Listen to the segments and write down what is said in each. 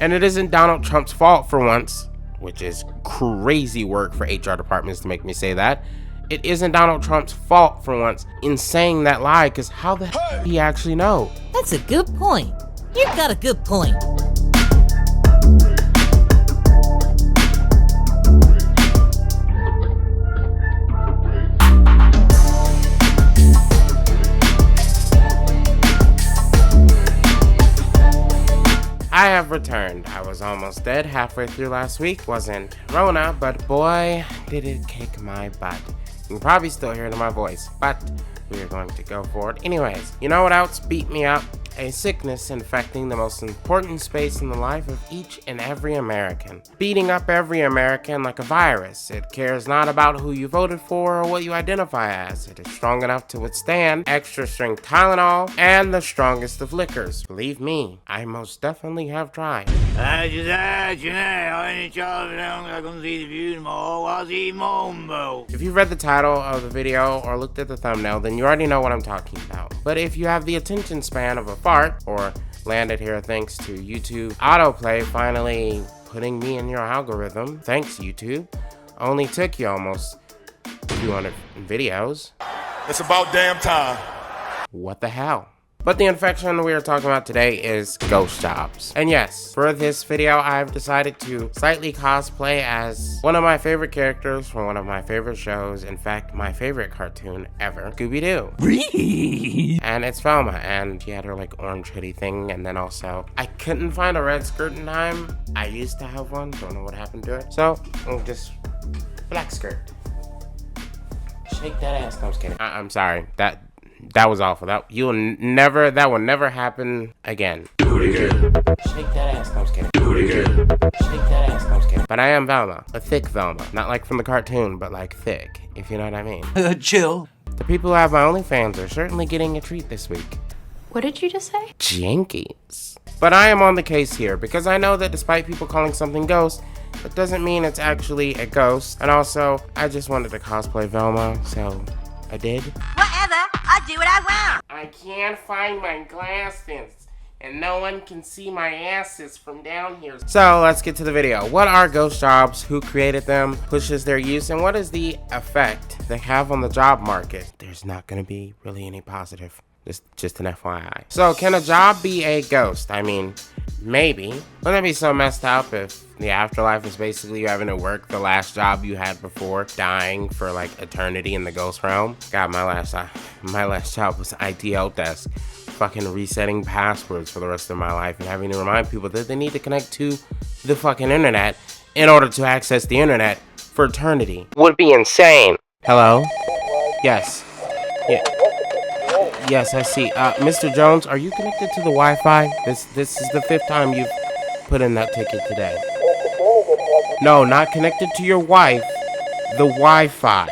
And it isn't Donald Trump's fault for once, which is crazy work for HR departments to make me say that. It isn't Donald Trump's fault for once in saying that lie, because how the hell did he actually know? That's a good point. You've got a good point. I have returned. I was almost dead halfway through last week. Wasn't Rona, but boy, did it kick my butt. You can probably still hear it in my voice, but we are going to go for it anyways. You know what else beat me up? A sickness infecting the most important space in the life of each and every American. Beating up every American like a virus. It cares not about who you voted for or what you identify as. It is strong enough to withstand extra strength Tylenol and the strongest of liquors. Believe me, I most definitely have tried. If you read the title of the video or looked at the thumbnail, then you already know what I'm talking about. But if you have the attention span of a fart, or landed here thanks to YouTube autoplay finally putting me in your algorithm, thanks YouTube, only took you almost 200 videos. It's about damn time. What the hell? But the infection we are talking about today is ghost jobs. And yes, for this video, I've decided to slightly cosplay as one of my favorite characters from one of my favorite shows. In fact, my favorite cartoon ever, Scooby-Doo. And it's Velma, and she had her like orange hoodie thing, and then also, I couldn't find a red skirt in time. I used to have one, don't know what happened to it. So, just black skirt. Shake that ass, no, I'm just kidding. I'm sorry, that was awful. That will never happen again. Do it again. Shake that ass. No, I'm just kidding. Do it again. Shake that ass. No, I'm just kidding. But I am Velma, a thick Velma, not like from the cartoon, but like thick, if you know what I mean. Chill. The people who have my OnlyFans are certainly getting a treat this week. What did you just say? Jinkies. But I am on the case here because I know that despite people calling something ghost, that doesn't mean it's actually a ghost. And also, I just wanted to cosplay Velma, so I did. Whatever, I do what I want. I can't find my glasses, and no one can see my asses from down here. So let's get to the video. What are ghost jobs? Who created them? Pushes their use? And what is the effect they have on the job market? There's not gonna be really any positive. Just an FYI. So can a job be a ghost? I mean, maybe. Wouldn't that be so messed up if the afterlife is basically you having to work the last job you had before dying for like eternity in the ghost realm? God, my last job was IT help desk. Fucking resetting passwords for the rest of my life and having to remind people that they need to connect to the fucking internet in order to access the internet for eternity. Would be insane. Hello? Yes. Yeah. Yes, I see. Mr. Jones, are you connected to the Wi-Fi? This is the 5th time you've put in that ticket today. No, not connected to your wife. The Wi-Fi.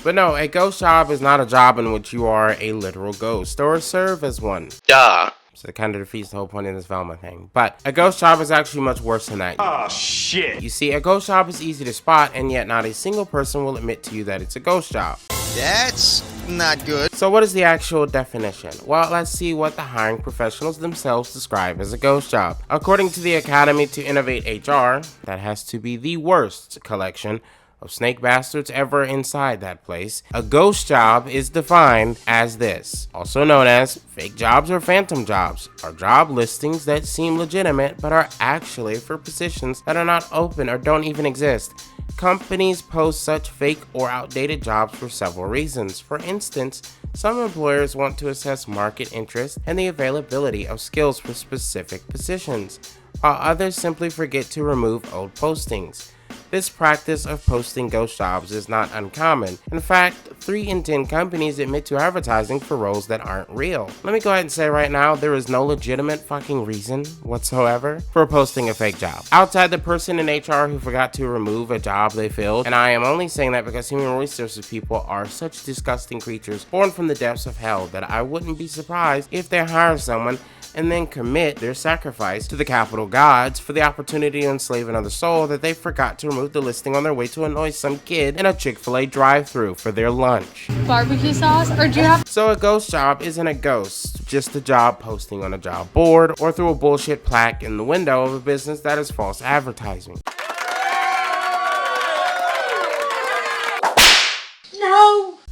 But no, a ghost job is not a job in which you are a literal ghost or serve as one. Duh. So it kind of defeats the whole point of this Velma thing. But a ghost job is actually much worse than that. Oh, shit. You see, a ghost job is easy to spot, and yet not a single person will admit to you that it's a ghost job. That's not good. So what is the actual definition? Well, let's see what the hiring professionals themselves describe as a ghost job. According to the Academy to Innovate HR, that has to be the worst collection of snake bastards ever inside that place. A ghost job is defined as this, also known as fake jobs or phantom jobs, are job listings that seem legitimate but are actually for positions that are not open or don't even exist. Companies post such fake or outdated jobs for several reasons. For instance, some employers want to assess market interest and the availability of skills for specific positions, while others simply forget to remove old postings. This practice of posting ghost jobs is not uncommon. In fact, 3 in 10 companies admit to advertising for roles that aren't real. Let me go ahead and say right now, there is no legitimate fucking reason whatsoever for posting a fake job, outside the person in HR who forgot to remove a job they filled. And I am only saying that because human resources people are such disgusting creatures born from the depths of hell that I wouldn't be surprised if they hire someone and then commit their sacrifice to the capital gods for the opportunity to enslave another soul that they forgot to remove the listing on their way to annoy some kid in a Chick-fil-A drive-thru for their lunch. Barbecue sauce, or do you have... So a ghost job isn't a ghost, just a job posting on a job board or through a bullshit plaque in the window of a business that is false advertising.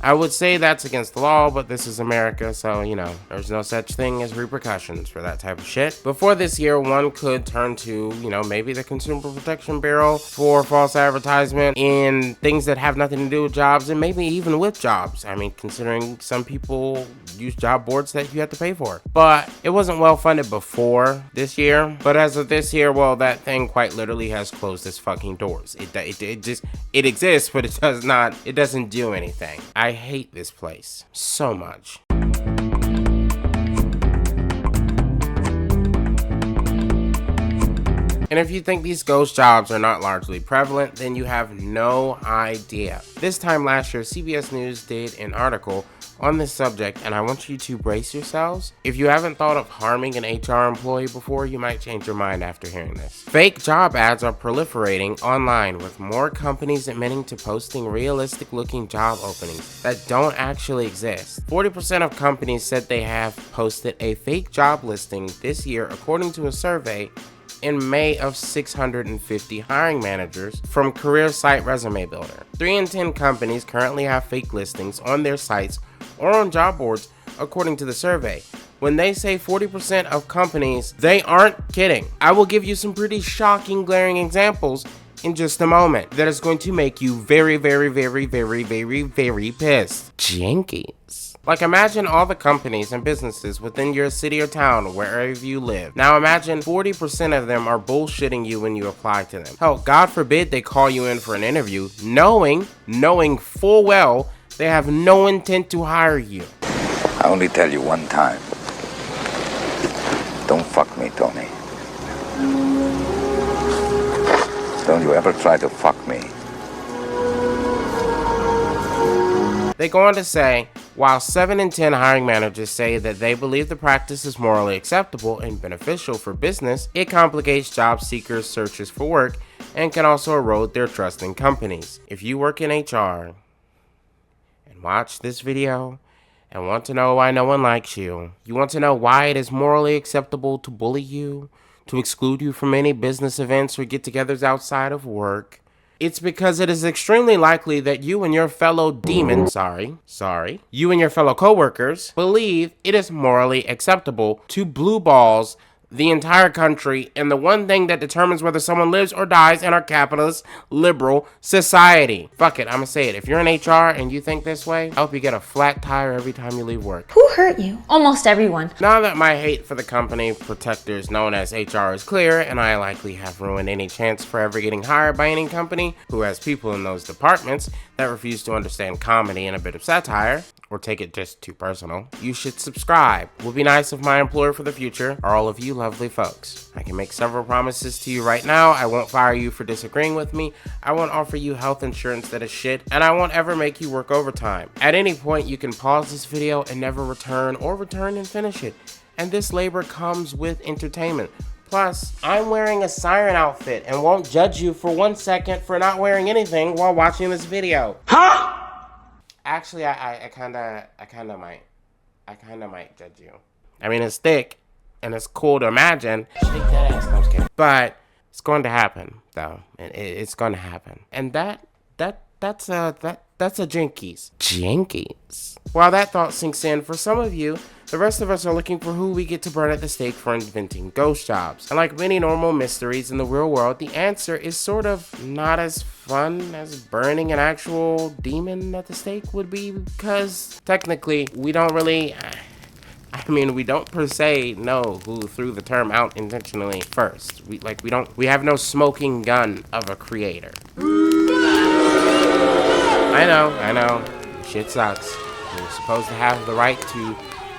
I would say that's against the law, but this is America, so, you know, there's no such thing as repercussions for that type of shit. Before this year, one could turn to, you know, maybe the Consumer Protection Bureau for false advertisement in things that have nothing to do with jobs, and maybe even with jobs. I mean, considering some people use job boards that you have to pay for. But it wasn't well funded before this year. But as of this year, well, that thing quite literally has closed its fucking doors. It exists, but it doesn't do anything. I hate this place so much. And if you think these ghost jobs are not largely prevalent, then you have no idea. This time last year, CBS News did an article on this subject, and I want you to brace yourselves. If you haven't thought of harming an HR employee before, you might change your mind after hearing this. Fake job ads are proliferating online, with more companies admitting to posting realistic-looking job openings that don't actually exist. 40% of companies said they have posted a fake job listing this year, according to a survey in May of 650 hiring managers from career site Resume Builder. 3 in 10 companies currently have fake listings on their sites or on job boards, according to the survey. When they say 40% of companies, they aren't kidding. I will give you some pretty shocking, glaring examples in just a moment that is going to make you very, very, very, very, very, very pissed. Jinkies. Like, imagine all the companies and businesses within your city or town, wherever you live. Now imagine 40% of them are bullshitting you when you apply to them. Hell, God forbid they call you in for an interview, knowing full well they have no intent to hire you. I only tell you one time. Don't fuck me, Tony. Don't you ever try to fuck me. They go on to say, while 7 in 10 hiring managers say that they believe the practice is morally acceptable and beneficial for business, it complicates job seekers' searches for work and can also erode their trust in companies. If you work in HR and watch this video and want to know why no one likes you, you want to know why it is morally acceptable to bully you, to exclude you from any business events or get-togethers outside of work, it's because it is extremely likely that you and your fellow you and your fellow coworkers believe it is morally acceptable to blue balls the entire country, and the one thing that determines whether someone lives or dies in our capitalist liberal society. Fuck it, I'm gonna say it. If you're in HR and you think this way, I hope you get a flat tire every time you leave work. Who hurt you? Almost everyone. Now that my hate for the company protectors known as HR is clear, and I likely have ruined any chance for ever getting hired by any company who has people in those departments that refuse to understand comedy and a bit of satire, or take it just too personal, you should subscribe. Would be nice if my employer for the future are all of you lovely folks. I can make several promises to you right now. I won't fire you for disagreeing with me. I won't offer you health insurance that is shit, and I won't ever make you work overtime. At any point, you can pause this video and never return, or return and finish it. And this labor comes with entertainment. Plus, I'm wearing a siren outfit and won't judge you for 1 second for not wearing anything while watching this video. Huh? Actually, I kinda might judge you. I mean, it's thick, and it's cool to imagine. Shake that ass, no, I'm kidding. But it's going to happen, though. It's going to happen, and that's a jinkies. Jinkies. While that thought sinks in, for some of you, the rest of us are looking for who we get to burn at the stake for inventing ghost jobs. And like many normal mysteries in the real world, the answer is sort of not as fun as burning an actual demon at the stake would be, because technically we don't per se know who threw the term out intentionally first. We have no smoking gun of a creator. I know, shit sucks. You're supposed to have the right to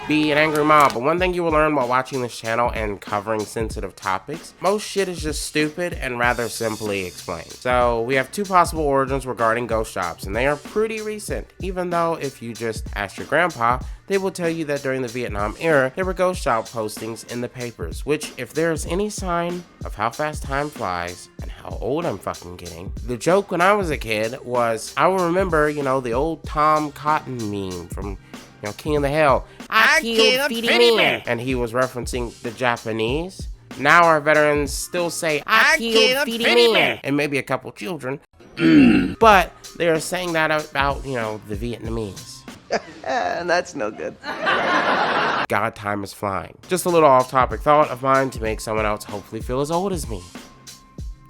be an angry mob. But one thing you will learn while watching this channel and covering sensitive topics, most shit is just stupid and rather simply explained. So we have two possible origins regarding ghost jobs, and they are pretty recent, even though if you just ask your grandpa, they will tell you that during the Vietnam era, there were ghost job postings in the papers, which, if there is any sign of how fast time flies and how old I'm fucking getting, the joke when I was a kid was, I will remember, the old Tom Cotton meme from, King of the Hill. I killed Feedy Man. And he was referencing the Japanese. Now our veterans still say, I killed Feedy Man. And maybe a couple children. But they're saying that about, the Vietnamese. And that's no good. God, time is flying. Just a little off-topic thought of mine to make someone else hopefully feel as old as me.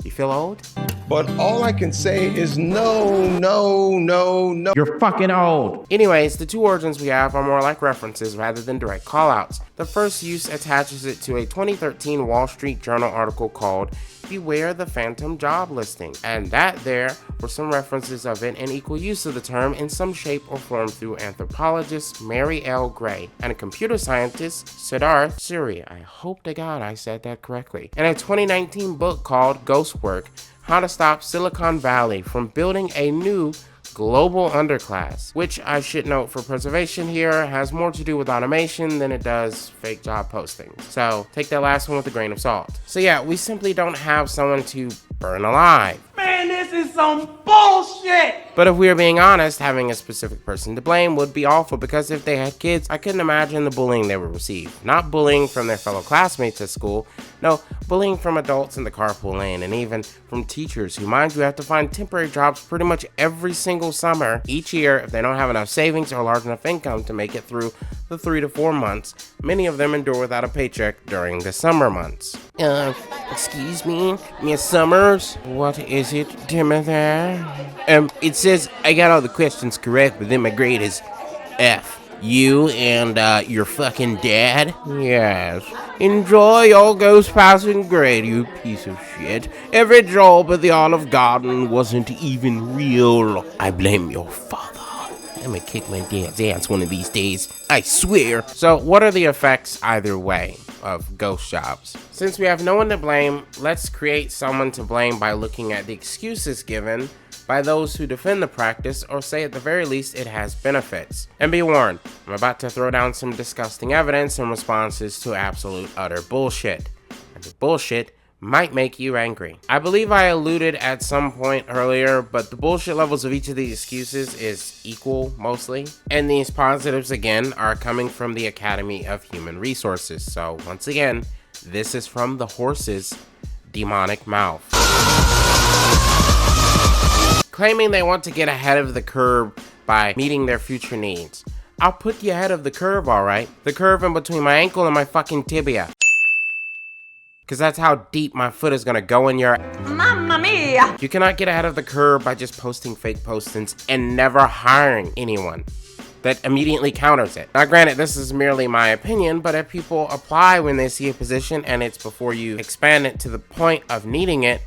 You feel old? But all I can say is no, no, no, no. You're fucking old. Anyways, the two origins we have are more like references rather than direct callouts. The first use attaches it to a 2013 Wall Street Journal article called Beware the Phantom Job Listing, and that there were some references of it and equal use of the term in some shape or form through anthropologist Mary L. Gray and a computer scientist Siddharth Suri. I hope to God I said that correctly. In a 2019 book called Ghost Work, How to Stop Silicon Valley from Building a New Global Underclass, which I should note for preservation here has more to do with automation than it does fake job postings. So take that last one with a grain of salt. So yeah, we simply don't have someone to burn alive. Man, this is some bullshit! But if we are being honest, having a specific person to blame would be awful, because if they had kids, I couldn't imagine the bullying they would receive. Not bullying from their fellow classmates at school, no, bullying from adults in the carpool lane, and even from teachers who, mind you, have to find temporary jobs pretty much every single summer each year if they don't have enough savings or large enough income to make it through the 3 to 4 months many of them endure without a paycheck during the summer months. Excuse me, Miss Summers? What is it, Timothy? It says I got all the questions correct, but then my grade is F. You and, your fucking dad? Yes. Enjoy your ghost passing grade, you piece of shit. Every job at the Olive Garden wasn't even real. I blame your father. I'm gonna kick my dad's ass one of these days, I swear. So what are the effects either way of ghost jobs? Since we have no one to blame, let's create someone to blame by looking at the excuses given by those who defend the practice or say at the very least it has benefits. And be warned, I'm about to throw down some disgusting evidence and responses to absolute utter bullshit. And the bullshit might make you angry. I believe I alluded at some point earlier, but the bullshit levels of each of these excuses is equal mostly. And these positives again are coming from the Academy of Human Resources. So once again, this is from the horse's demonic mouth. Claiming they want to get ahead of the curve by meeting their future needs. I'll put you ahead of the curve, alright? The curve in between my ankle and my fucking tibia. Because that's how deep my foot is gonna go in your... Mamma mia! You cannot get ahead of the curve by just posting fake postings and never hiring anyone that immediately counters it. Now granted, this is merely my opinion, but if people apply when they see a position and it's before you expand it to the point of needing it,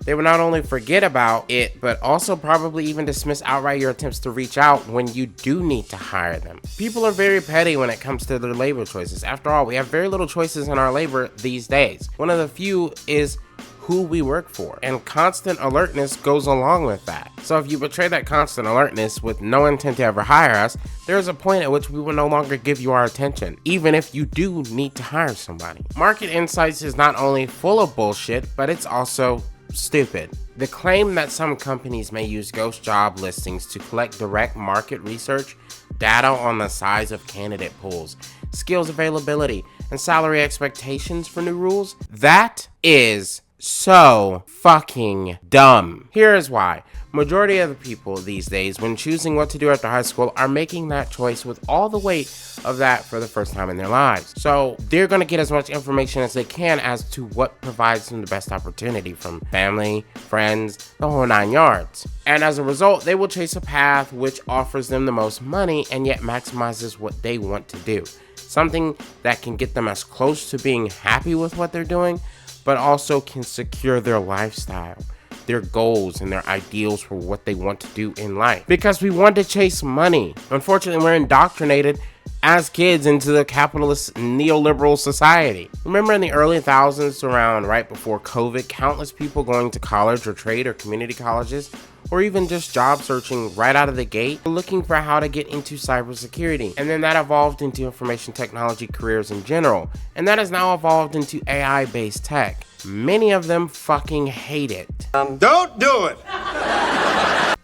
they will not only forget about it, but also probably even dismiss outright your attempts to reach out when you do need to hire them. People are very petty when it comes to their labor choices. After all, we have very little choices in our labor these days. One of the few is who we work for, and constant alertness goes along with that. So if you betray that constant alertness with no intent to ever hire us, there is a point at which we will no longer give you our attention, even if you do need to hire somebody. Market Insights is not only full of bullshit, but it's also stupid. The claim that some companies may use ghost job listings to collect direct market research, data on the size of candidate pools, skills availability, and salary expectations for new rules, that is so fucking dumb. Here is why. Majority of the people these days, when choosing what to do after high school, are making that choice with all the weight of that for the first time in their lives. So they're gonna get as much information as they can as to what provides them the best opportunity from family, friends, the whole 9 yards. And as a result, they will chase a path which offers them the most money and yet maximizes what they want to do. Something that can get them as close to being happy with what they're doing, but also can secure their lifestyle, their goals, and their ideals for what they want to do in life. Because we want to chase money. Unfortunately, we're indoctrinated as kids into the capitalist neoliberal society. Remember in the early thousands, around right before COVID, countless people going to college or trade or community colleges, or even just job searching right out of the gate, looking for how to get into cybersecurity. And then that evolved into information technology careers in general. And that has now evolved into AI-based tech. Many of them fucking hate it. Don't do it!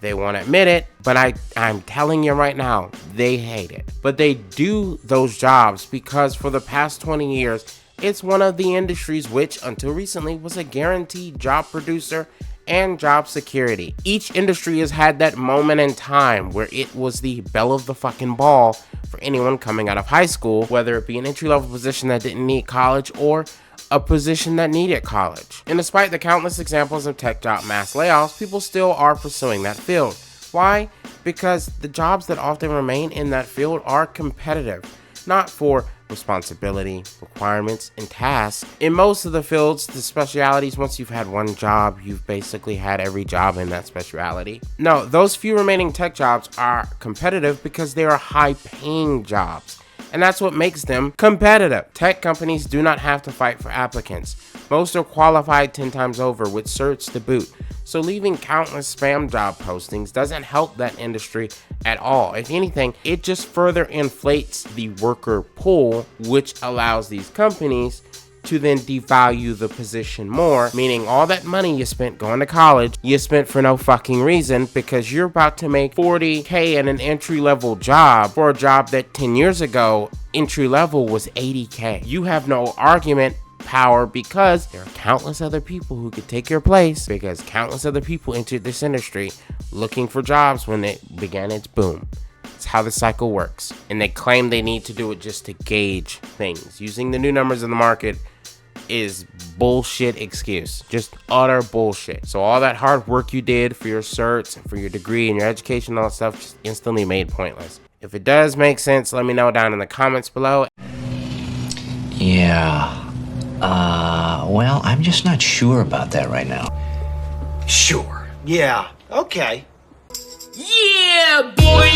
They won't admit it, but I'm telling you right now, they hate it. But they do those jobs because for the past 20 years, it's one of the industries which, until recently, was a guaranteed job producer and job security. Each industry has had that moment in time where it was the belle of the fucking ball for anyone coming out of high school, whether it be an entry-level position that didn't need college or a position that needed college. And despite the countless examples of tech job mass layoffs, people still are pursuing that field. Why? Because the jobs that often remain in that field are competitive, not for responsibility, requirements, and tasks. In most of the fields, the specialities, once you've had one job, you've basically had every job in that speciality. No, those few remaining tech jobs are competitive because they are high-paying jobs. And that's what makes them competitive. Tech companies do not have to fight for applicants. Most are qualified 10 times over with certs to boot. So leaving countless spam job postings doesn't help that industry at all. If anything, it just further inflates the worker pool, which allows these companies to then devalue the position more, meaning all that money you spent going to college, you spent for no fucking reason because you're about to make $40K in an entry-level job for a job that 10 years ago, entry-level was $80K. You have no argument power because there are countless other people who could take your place because countless other people entered this industry looking for jobs when it began its boom. It's how the cycle works. And they claim they need to do it just to gauge things. Using the new numbers in the market is bullshit excuse. Just utter bullshit. So all that hard work you did for your certs and for your degree and your education and all that stuff just instantly made pointless. If it does make sense, let me know down in the comments below. Yeah. Well, I'm just not sure about that right now. Sure. Yeah. Okay. Yeah, boy!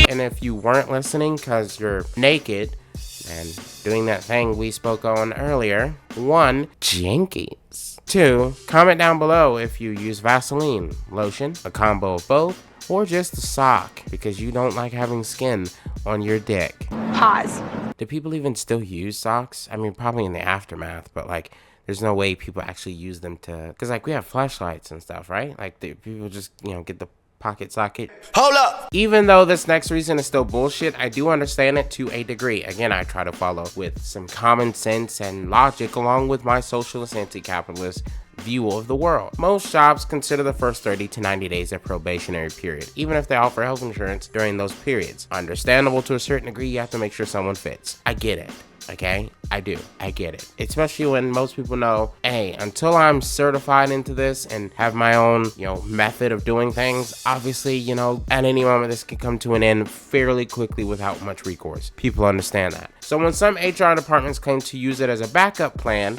And if you weren't listening because you're naked and doing that thing we spoke on earlier, 1, jinkies. 2, comment down below if you use Vaseline, lotion, a combo of both, or just a sock because you don't like having skin on your dick. Pause. Do people even still use socks? I mean, probably in the aftermath, but like, there's no way people actually use them to, because like we have flashlights and stuff, right? Like people just, get the pocket socket. Hold up! Even though this next reason is still bullshit, I do understand it to a degree. Again, I try to follow with some common sense and logic along with my socialist anti-capitalist view of the world. Most jobs consider the first 30 to 90 days a probationary period, even if they offer health insurance during those periods. Understandable to a certain degree, you have to make sure someone fits. I get it. Okay, I do. I get it. Especially when most people know, hey, until I'm certified into this and have my own, method of doing things, obviously, at any moment this can come to an end fairly quickly without much recourse. People understand that. So when some HR departments claim to use it as a backup plan,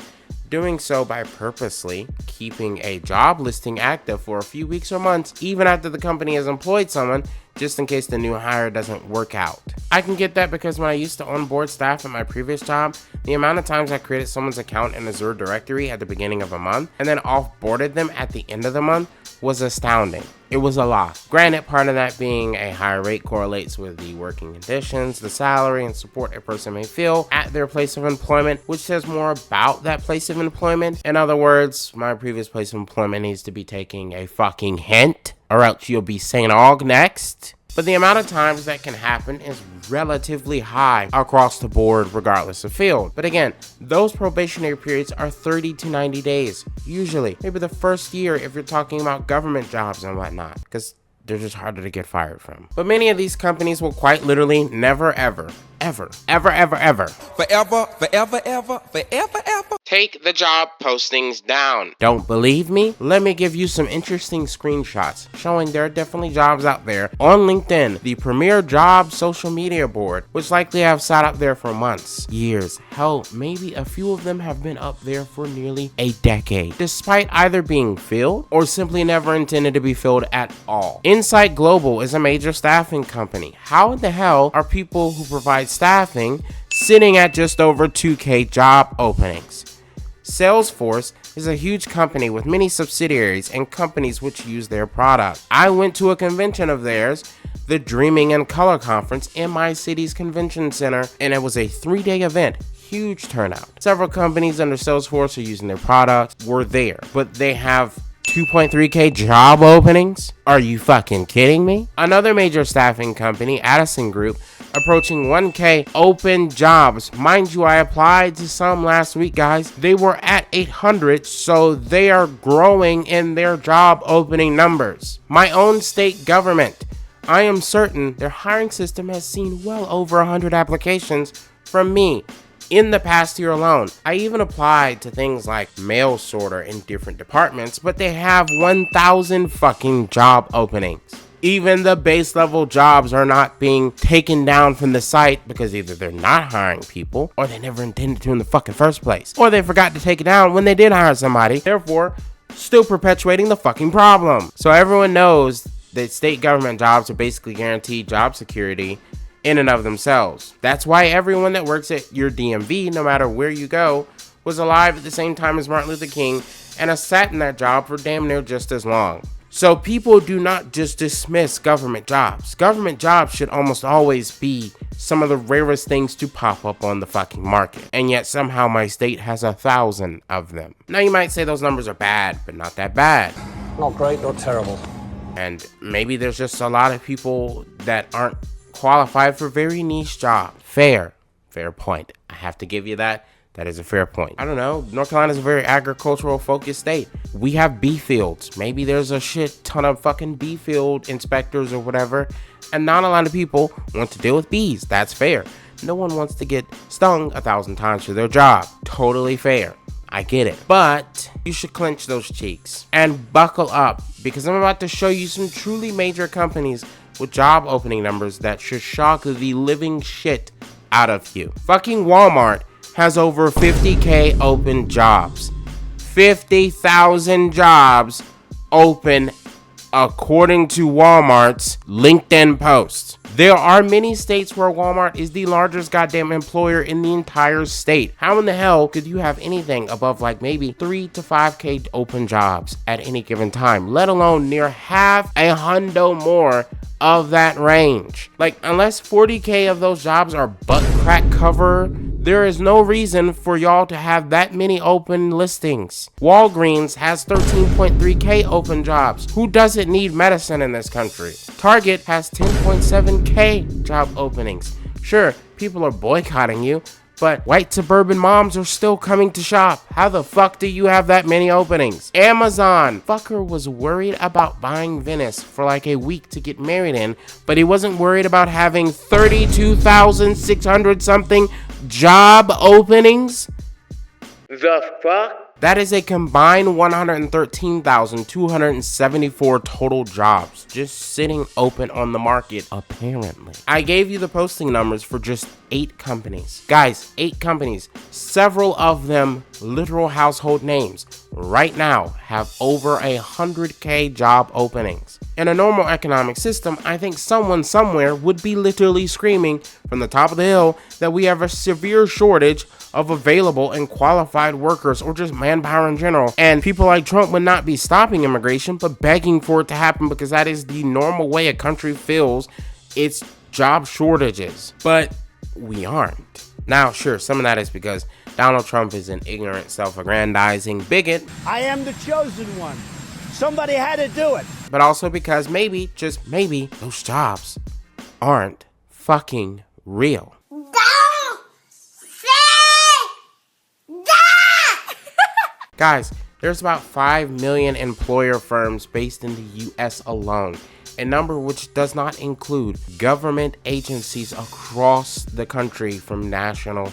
doing so by purposely keeping a job listing active for a few weeks or months, even after the company has employed someone, just in case the new hire doesn't work out. I can get that because when I used to onboard staff at my previous job, the amount of times I created someone's account in Azure directory at the beginning of a month and then off-boarded them at the end of the month was astounding. It was a lot. Granted, part of that being a higher rate correlates with the working conditions, the salary, and support a person may feel at their place of employment, which says more about that place of employment. In other words, my previous place of employment needs to be taking a fucking hint, or else you'll be saying "og" next. But the amount of times that can happen is relatively high across the board regardless of field. But again, those probationary periods are 30 to 90 days, usually. Maybe the first year if you're talking about government jobs and whatnot, because they're just harder to get fired from. But many of these companies will quite literally never ever ever. Ever, ever, ever. Forever, forever, ever, forever, ever. Take the job postings down. Don't believe me? Let me give you some interesting screenshots showing there are definitely jobs out there on LinkedIn, the premier job social media board, which likely have sat up there for months, years, hell, maybe a few of them have been up there for nearly a decade, despite either being filled or simply never intended to be filled at all. Insight Global is a major staffing company. How in the hell are people who provide staffing sitting at just over 2K job openings? Salesforce is a huge company with many subsidiaries and companies which use their product. I went to a convention of theirs, the Dreaming and Color Conference in my city's convention center, and it was a 3-day event. Huge turnout. Several companies under Salesforce are using their products were there, but they have 2.3K job openings? Are you fucking kidding me? Another major staffing company, Addison Group, approaching 1K open jobs. Mind you, I applied to some last week, guys. They were at 800, so they are growing in their job opening numbers. My own state government, I am certain their hiring system has seen well over 100 applications from me in the past year alone. I even applied to things like mail sorter in different departments, but they have 1,000 fucking job openings. Even the base level jobs are not being taken down from the site because either they're not hiring people or they never intended to in the fucking first place, or they forgot to take it down when they did hire somebody, therefore still perpetuating the fucking problem. So everyone knows that state government jobs are basically guaranteed job security in and of themselves. That's why everyone that works at your DMV, no matter where you go, was alive at the same time as Martin Luther King and has sat in that job for damn near just as long. So people do not just dismiss government jobs. Government jobs should almost always be some of the rarest things to pop up on the fucking market. And yet somehow my state has 1,000 of them. Now you might say those numbers are bad, but not that bad. Not great, not terrible. And maybe there's just a lot of people that aren't qualified for very niche jobs. Fair point. I have to give you that. That is a fair point. I don't know. North Carolina is a very agricultural focused state. We have bee fields. Maybe there's a shit ton of fucking bee field inspectors or whatever, and not a lot of people want to deal with bees. That's fair. No one wants to get stung 1,000 times for their job. Totally fair. I get it. But you should clench those cheeks and buckle up, because I'm about to show you some truly major companies with job opening numbers that should shock the living shit out of you. Fucking Walmart has over 50K open jobs. 50,000 jobs open according to Walmart's LinkedIn post. There are many states where Walmart is the largest goddamn employer in the entire state. How in the hell could you have anything above like maybe 3 to 5K open jobs at any given time, let alone near half a hundo more of that range? Like, unless 40K of those jobs are butt crack cover, there is no reason for y'all to have that many open listings. Walgreens has 13.3K open jobs. Who doesn't need medicine in this country? Target has 10.7K job openings. Sure, people are boycotting you, but white suburban moms are still coming to shop. How the fuck do you have that many openings? Amazon. Fucker was worried about buying Venice for like a week to get married in, but he wasn't worried about having 32,600 something job openings. The fuck? That is a combined 113,274 total jobs just sitting open on the market, apparently. I gave you the posting numbers for just 8 companies. Guys, 8 companies, several of them literal household names, right now have over 100K job openings. In a normal economic system, I think someone somewhere would be literally screaming from the top of the hill that we have a severe shortage of available and qualified workers, or just manpower in general. And people like Trump would not be stopping immigration, but begging for it to happen, because that is the normal way a country fills its job shortages. But we aren't. Now, sure, some of that is because Donald Trump is an ignorant, self-aggrandizing bigot. I am the chosen one. Somebody had to do it. But also because maybe, just maybe, those jobs aren't fucking real. Guys, there's about 5 million employer firms based in the US alone, a number which does not include government agencies across the country from national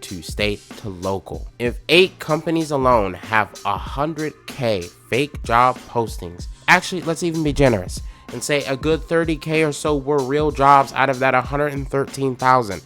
to state to local. If 8 companies alone have 100K fake job postings, actually, let's even be generous and say a good 30K or so were real jobs out of that 113,000.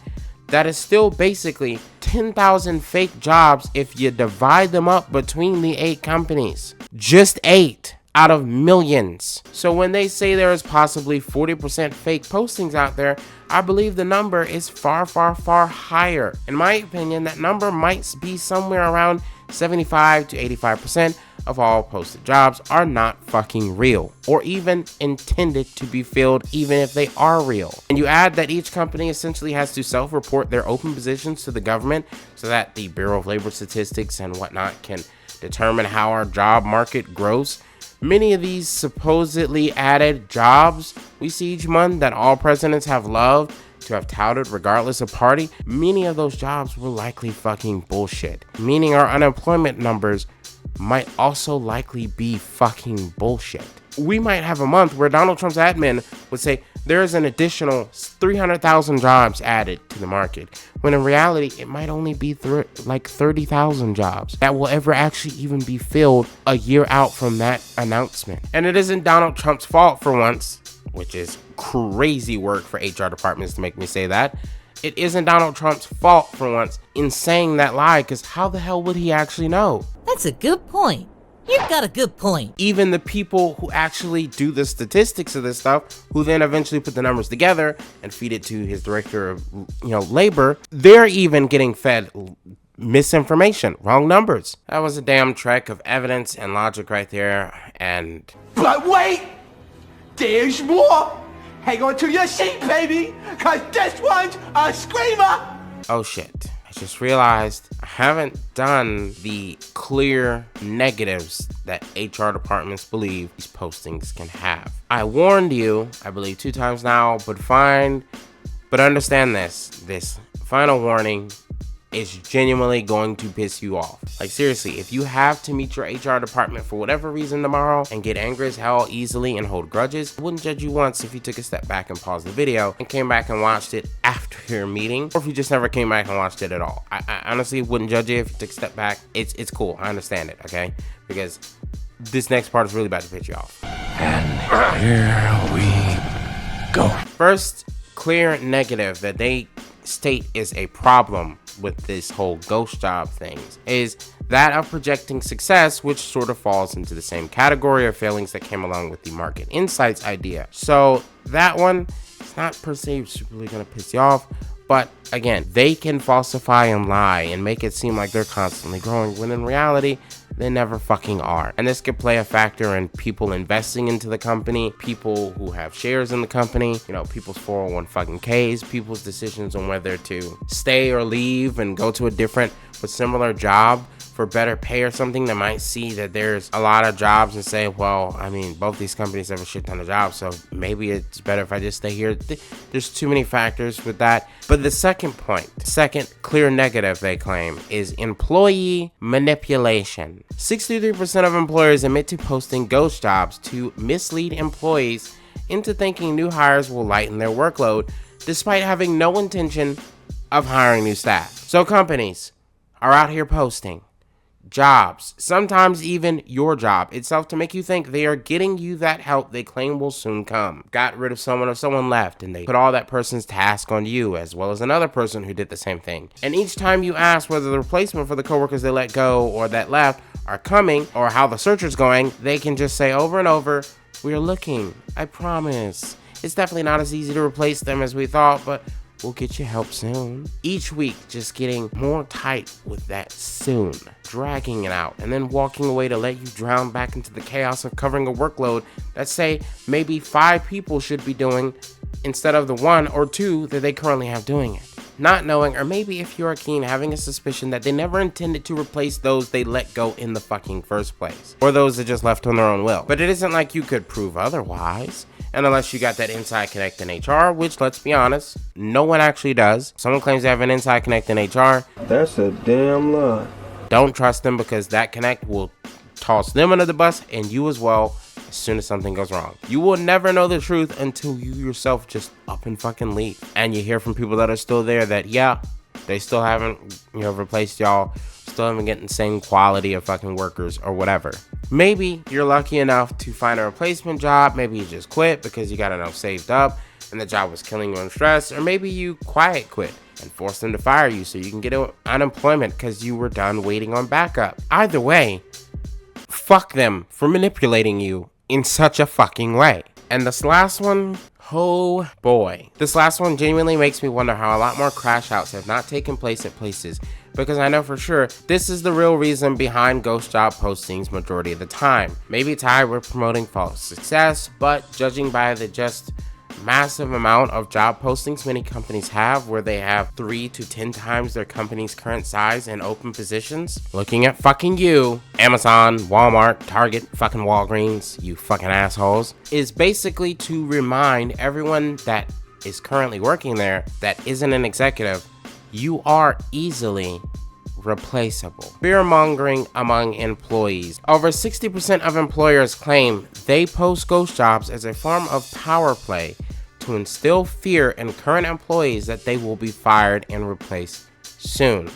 That is still basically 10,000 fake jobs if you divide them up between the 8 companies. Just 8 out of millions. So when they say there is possibly 40% fake postings out there, I believe the number is far, far, far higher. In my opinion, that number might be somewhere around 75 to 85% of all posted jobs are not fucking real or even intended to be filled, even if they are real. And you add that each company essentially has to self-report their open positions to the government so that the Bureau of Labor Statistics and whatnot can determine how our job market grows. Many of these supposedly added jobs we see each month that all presidents have loved to have touted regardless of party, many of those jobs were likely fucking bullshit. Meaning our unemployment numbers might also likely be fucking bullshit. We might have a month where Donald Trump's admin would say there's an additional 300,000 jobs added to the market, when in reality it might only be like 30,000 jobs that will ever actually even be filled a year out from that announcement. And it isn't Donald Trump's fault for once, which is crazy work for HR departments to make me say that. It isn't Donald Trump's fault for once in saying that lie, because how the hell would he actually know? That's a good point. You've got a good point. Even the people who actually do the statistics of this stuff, who then eventually put the numbers together and feed it to his director of, labor, they're even getting fed misinformation, wrong numbers. That was a damn trek of evidence and logic right there. And But wait! There's more! Hang on to your seat, baby! Cause this one's a screamer! oh shit, I just realized I haven't done the clear negatives that HR departments believe these postings can have. I warned you, I believe 2 times now, but fine. But understand this final warning is genuinely going to piss you off. Like seriously, if you have to meet your HR department for whatever reason tomorrow and get angry as hell easily and hold grudges, I wouldn't judge you once if you took a step back and paused the video and came back and watched it after your meeting, or if you just never came back and watched it at all. I honestly wouldn't judge you if you took a step back. It's cool, I understand it, okay? Because this next part is really about to piss you off. And here we go. First clear negative that they state is a problem with this whole ghost job things is that of projecting success, which sort of falls into the same category of failings that came along with the market insights idea. So that one, it's not per se really gonna piss you off, but again, they can falsify and lie and make it seem like they're constantly growing when in reality they never fucking are. And this could play a factor in people investing into the company, people who have shares in the company, people's 401 fucking Ks, people's decisions on whether to stay or leave and go to a different but similar job for better pay or something. They might see that there's a lot of jobs and say, well, I mean, both these companies have a shit ton of jobs, so maybe it's better if I just stay here. There's too many factors with that. But the second clear negative they claim is employee manipulation. 63% of employers admit to posting ghost jobs to mislead employees into thinking new hires will lighten their workload, despite having no intention of hiring new staff. So companies are out here posting jobs, sometimes even your job itself, to make you think they are getting you that help they claim will soon come. Got rid of someone or someone left, and they put all that person's task on you, as well as another person who did the same thing. And each time you ask whether the replacement for the coworkers they let go or that left are coming, or how the search is going, they can just say over and over, "We're looking, I promise. It's definitely not as easy to replace them as we thought, but we'll get you help soon." Each week, just getting more tight with that soon, dragging it out, and then walking away to let you drown back into the chaos of covering a workload that, say, maybe 5 people should be doing instead of the 1 or 2 that they currently have doing it. Not knowing, or maybe if you're keen, having a suspicion that they never intended to replace those they let go in the fucking first place, or those that just left on their own will. But it isn't like you could prove otherwise. And unless you got that inside connect in HR, which, let's be honest, no one actually does. Someone claims they have an inside connect in HR. That's a damn lie. Don't trust them, because that connect will toss them under the bus and you as well, as soon as something goes wrong. You will never know the truth until you yourself just up and fucking leave. And you hear from people that are still there that, yeah, they still haven't, replaced y'all, still haven't getting the same quality of fucking workers or whatever. Maybe you're lucky enough to find a replacement job. Maybe you just quit because you got enough saved up and the job was killing you in stress. Or maybe you quiet quit and force them to fire you so you can get unemployment because you were done waiting on backup. Either way, fuck them for manipulating you in such a fucking way. And this last one, oh boy. This last one genuinely makes me wonder how a lot more crash outs have not taken place at places, because I know for sure this is the real reason behind ghost job postings majority of the time. Maybe tied with promoting false success, but judging by the just massive amount of job postings many companies have, where they have 3 to 10 times their company's current size in open positions. Looking at fucking you, Amazon, Walmart, Target, fucking Walgreens, you fucking assholes, is basically to remind everyone that is currently working there that isn't an executive, you are easily replaceable. Fear mongering among employees. Over 60% of employers claim they post ghost jobs as a form of power play to instill fear in current employees that they will be fired and replaced soon.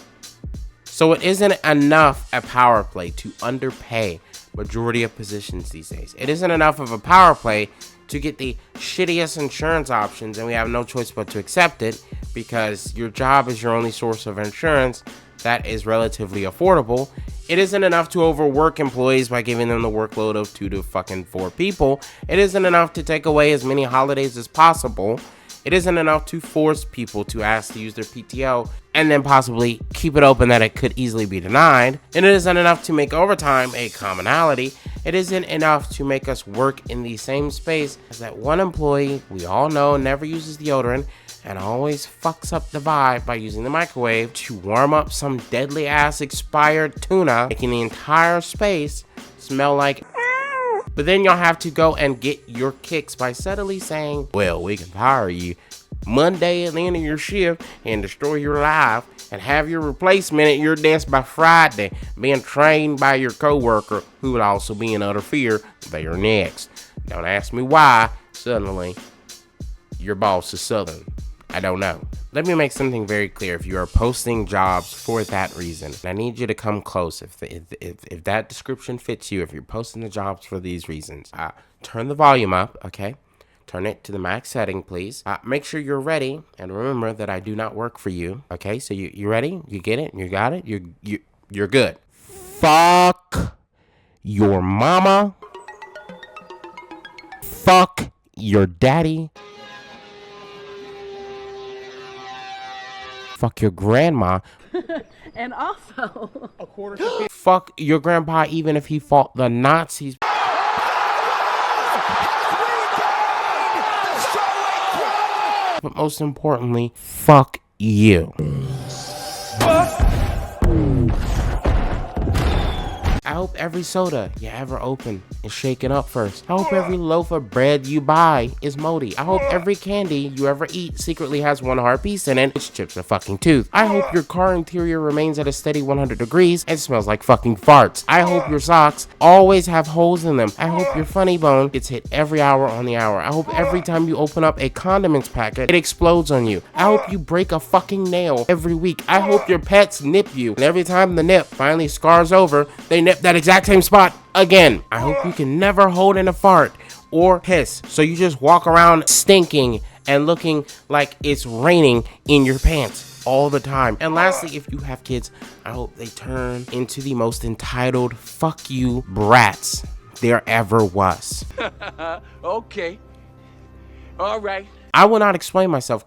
So it isn't enough a power play to underpay majority of positions these days. It isn't enough of a power play to get the shittiest insurance options, and we have no choice but to accept it because your job is your only source of insurance that is relatively affordable. It isn't enough to overwork employees by giving them the workload of 2 to fucking 4 people. It isn't enough to take away as many holidays as possible. It isn't enough to force people to ask to use their PTO and then possibly keep it open that it could easily be denied. And it isn't enough to make overtime a commonality. It isn't enough to make us work in the same space as that one employee we all know never uses deodorant and always fucks up the vibe by using the microwave to warm up some deadly ass expired tuna, making the entire space smell like. But then you'll have to go and get your kicks by subtly saying, well, we can fire you Monday at the end of your shift and destroy your life and have your replacement at your desk by Friday, being trained by your coworker who would also be in utter fear they are next. Don't ask me why suddenly your boss is Southern. I don't know. Let me make something very clear. If you are posting jobs for that reason, I need you to come close. If that description fits you, if you're posting the jobs for these reasons, turn the volume up, okay? Turn it to the max setting, please. Make sure you're ready, and remember that I do not work for you, okay? So you ready? You get it? You got it? You're good. Fuck your mama. Fuck your daddy. Fuck your grandma. And also, fuck your grandpa even if he fought the Nazis. But most importantly, fuck you. I hope every soda you ever open is shaken up first. I hope every loaf of bread you buy is moldy. I hope every candy you ever eat secretly has one hard piece in it, which chips a fucking tooth. I hope your car interior remains at a steady 100 degrees and smells like fucking farts. I hope your socks always have holes in them. I hope your funny bone gets hit every hour on the hour. I hope every time you open up a condiments packet, it explodes on you. I hope you break a fucking nail every week. I hope your pets nip you, and every time the nip finally scars over, they nip that exact same spot again. I hope you can never hold in a fart or piss, so you just walk around stinking and looking like it's raining in your pants all the time. And lastly, if you have kids, I hope they turn into the most entitled fuck you brats there ever was. Okay. All right. I will not explain myself.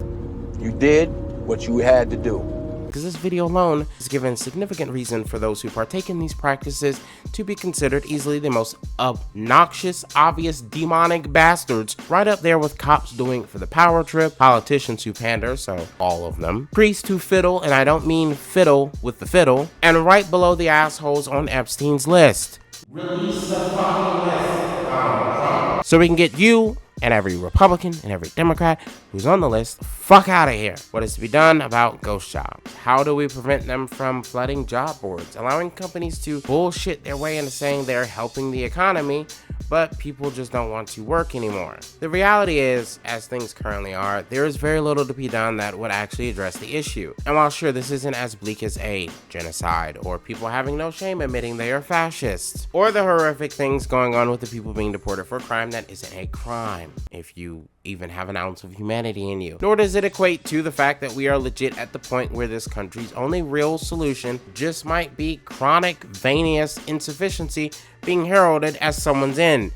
You did what you had to do. Because this video alone is given significant reason for those who partake in these practices to be considered easily the most obnoxious, obvious, demonic bastards, right up there with cops doing it for the power trip, politicians who pander, so all of them, priests who fiddle, and I don't mean fiddle with the fiddle, and right below the assholes on Epstein's list. Release the fucking list, Donald Trump. So we can get you and every Republican and every Democrat who's on the list, fuck out of here. What is to be done about ghost jobs? How do we prevent them from flooding job boards, allowing companies to bullshit their way into saying they're helping the economy, but people just don't want to work anymore? The reality is, as things currently are, there is very little to be done that would actually address the issue. And while sure, this isn't as bleak as a genocide, or people having no shame admitting they are fascists, or the horrific things going on with the people being deported for a crime that isn't a crime, if you even have an ounce of humanity in you. Nor does it equate to the fact that we are legit at the point where this country's only real solution just might be chronic venous insufficiency being heralded as someone's end,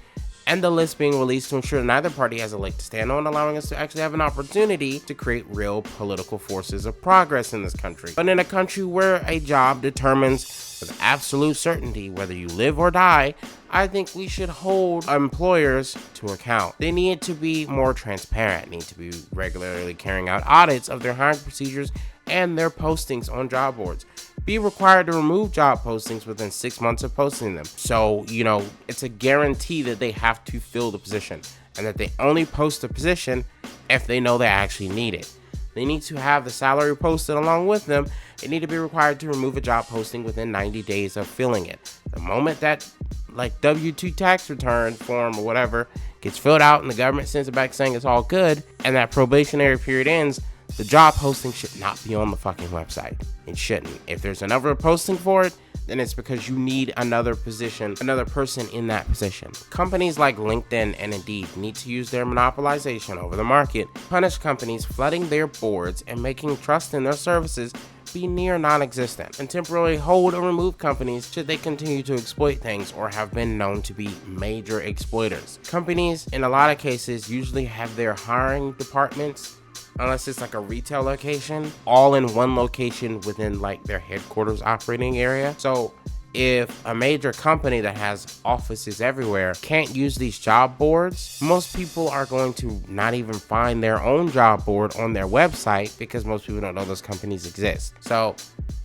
and the list being released to ensure neither party has a leg to stand on, allowing us to actually have an opportunity to create real political forces of progress in this country. But in a country where a job determines with absolute certainty whether you live or die, I think we should hold employers to account. They need to be more transparent, need to be regularly carrying out audits of their hiring procedures and their postings on job boards. Be required to remove job postings within 6 months of posting them. So, it's a guarantee that they have to fill the position and that they only post the position if they know they actually need it. They need to have the salary posted along with them. They need to be required to remove a job posting within 90 days of filling it. The moment that W-2 tax return form or whatever gets filled out and the government sends it back saying it's all good and that probationary period ends, the job posting should not be on the fucking website. It shouldn't. If there's another posting for it, then it's because you need another position, another person in that position. Companies like LinkedIn and Indeed need to use their monopolization over the market, punish companies flooding their boards and making trust in their services be near non-existent, and temporarily hold or remove companies should they continue to exploit things or have been known to be major exploiters. Companies, in a lot of cases, usually have their hiring departments, unless it's like a retail location, all in one location within their headquarters operating area. So if a major company that has offices everywhere can't use these job boards, most people are going to not even find their own job board on their website because most people don't know those companies exist. So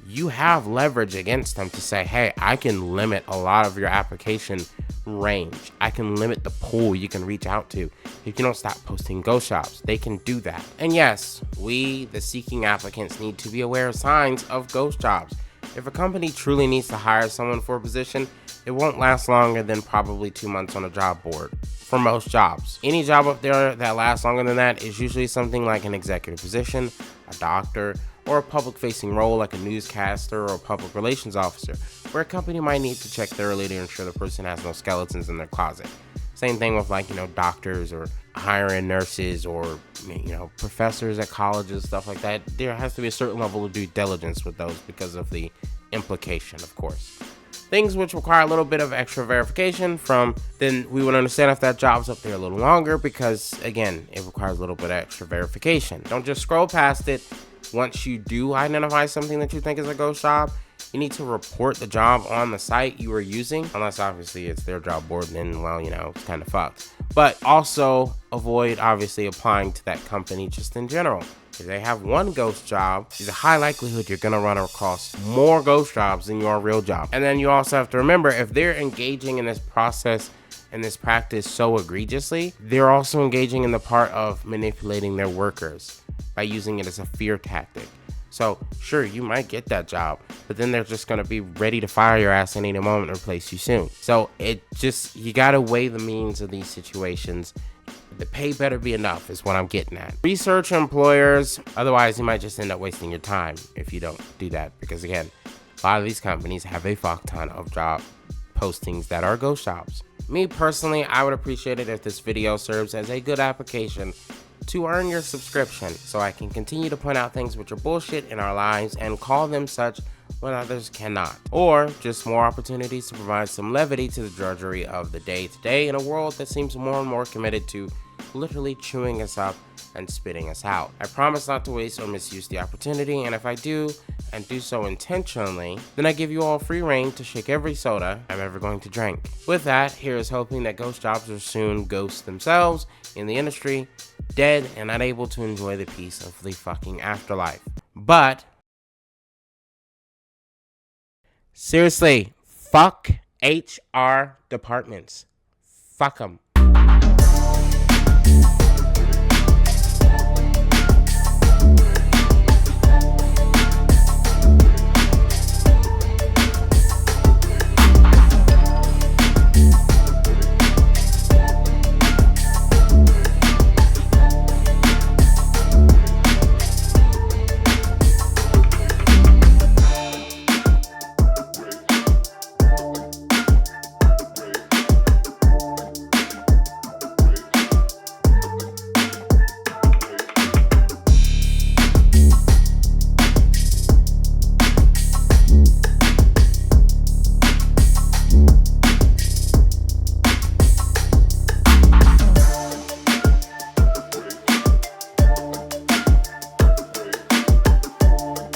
you have leverage against them to say, hey, I can limit a lot of your application range. I can limit the pool you can reach out to if you don't stop posting ghost jobs. They can do that. And yes, we, the seeking applicants, need to be aware of signs of ghost jobs. If a company truly needs to hire someone for a position, it won't last longer than probably 2 months on a job board for most jobs. Any job up there that lasts longer than that is usually something like an executive position, a doctor, or a public-facing role like a newscaster or a public relations officer, where a company might need to check thoroughly to ensure the person has no skeletons in their closet. Same thing with doctors or hiring nurses or professors at colleges, stuff like that. There has to be a certain level of due diligence with those because of the implication, of course. Things which require a little bit of extra verification then we would understand if that job's up there a little longer because, again, it requires a little bit of extra verification. Don't just scroll past it. Once you do identify something that you think is a ghost job, you need to report the job on the site you are using, unless obviously it's their job board, then, it's kind of fucked. But also avoid, obviously, applying to that company just in general. If they have one ghost job, there's a high likelihood you're going to run across more ghost jobs than your real job. And then you also have to remember, if they're engaging in this process and this practice so egregiously, they're also engaging in the part of manipulating their workers by using it as a fear tactic. So sure, you might get that job, but then they're just going to be ready to fire your ass at any moment and replace you soon. So you got to weigh the means of these situations. The pay better be enough is what I'm getting at. Research employers, otherwise you might just end up wasting your time if you don't do that. Because again, a lot of these companies have a fuck ton of job postings that are ghost jobs. Me personally, I would appreciate it if this video serves as a good application to earn your subscription so I can continue to point out things which are bullshit in our lives and call them such when others cannot. Or just more opportunities to provide some levity to the drudgery of the day-to-day in a world that seems more and more committed to literally chewing us up and spitting us out. I promise not to waste or misuse the opportunity, and if I do, and do so intentionally, then I give you all free reign to shake every soda I'm ever going to drink. With that, here is hoping that ghost jobs will soon ghost themselves in the industry, dead and unable to enjoy the peace of the fucking afterlife. But seriously, fuck HR departments. Fuck them.